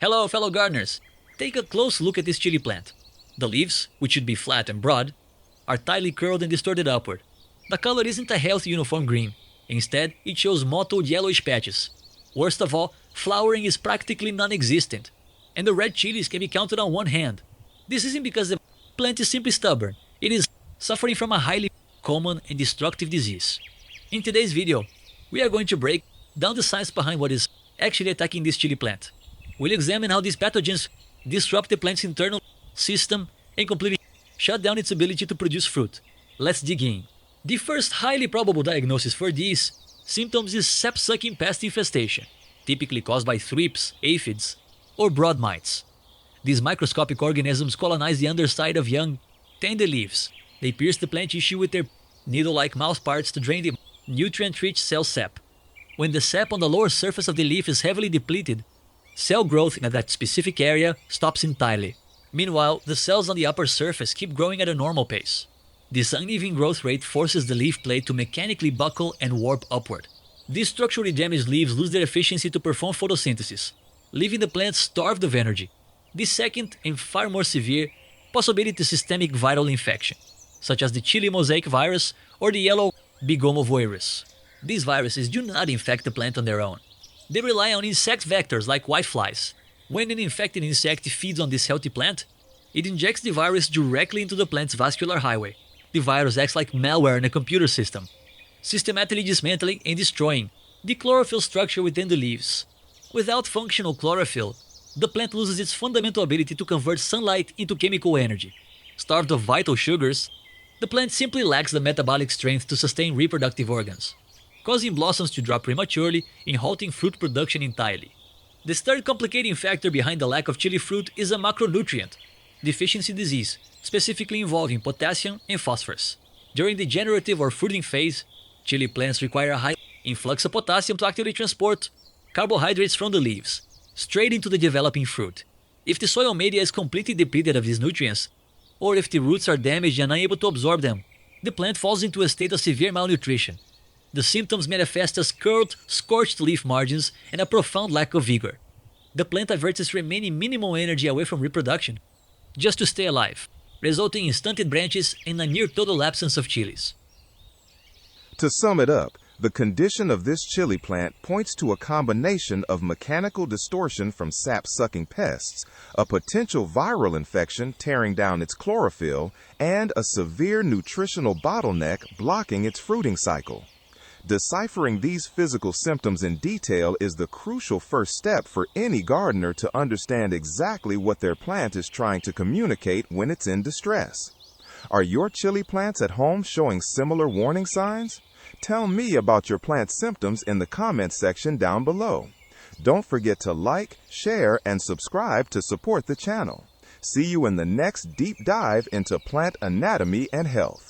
Hello, fellow gardeners. Take a close look at this chili plant. The leaves, which should be flat and broad, are tightly curled and distorted upward. The color isn't a healthy uniform green. Instead, it shows mottled yellowish patches. Worst of all, flowering is practically non-existent, and the red chilies can be counted on one hand. This isn't because the plant is simply stubborn. It is suffering from a highly common and destructive disease. In today's video, we are going to break down the science behind what is actually attacking this chili plant. We'll examine how these pathogens disrupt the plant's internal system and completely shut down its ability to produce fruit. Let's dig in. The first highly probable diagnosis for these symptoms is sap-sucking pest infestation, typically caused by thrips, aphids, or broad mites. These microscopic organisms colonize the underside of young, tender leaves. They pierce the plant tissue with their needle-like mouthparts to drain the nutrient-rich cell sap. When the sap on the lower surface of the leaf is heavily depleted, cell growth in that specific area stops entirely. Meanwhile, the cells on the upper surface keep growing at a normal pace. This uneven growth rate forces the leaf plate to mechanically buckle and warp upward. These structurally damaged leaves lose their efficiency to perform photosynthesis, leaving the plant starved of energy. The second, and far more severe, possibility is systemic viral infection, such as the chili mosaic virus or the yellow bigomovirus. These viruses do not infect the plant on their own. They rely on insect vectors like whiteflies. When an infected insect feeds on this healthy plant, it injects the virus directly into the plant's vascular highway. The virus acts like malware in a computer system, systematically dismantling and destroying the chlorophyll structure within the leaves. Without functional chlorophyll, the plant loses its fundamental ability to convert sunlight into chemical energy. Starved of vital sugars, the plant simply lacks the metabolic strength to sustain reproductive organs, causing blossoms to drop prematurely and halting fruit production entirely. The third complicating factor behind the lack of chili fruit is a macronutrient deficiency disease, specifically involving potassium and phosphorus. During the generative or fruiting phase, chili plants require a high influx of potassium to actively transport carbohydrates from the leaves straight into the developing fruit. If the soil media is completely depleted of these nutrients, or if the roots are damaged and unable to absorb them, the plant falls into a state of severe malnutrition. The symptoms manifest as curled, scorched leaf margins and a profound lack of vigor. The plant averts its remaining minimal energy away from reproduction, just to stay alive, resulting in stunted branches and a near total absence of chilies. To sum it up, the condition of this chili plant points to a combination of mechanical distortion from sap-sucking pests, a potential viral infection tearing down its chlorophyll, and a severe nutritional bottleneck blocking its fruiting cycle. Deciphering these physical symptoms in detail is the crucial first step for any gardener to understand exactly what their plant is trying to communicate when it's in distress. Are your chili plants at home showing similar warning signs? Tell me about your plant's symptoms in the comments section down below. Don't forget to like, share, and subscribe to support the channel. See you in the next deep dive into plant anatomy and health.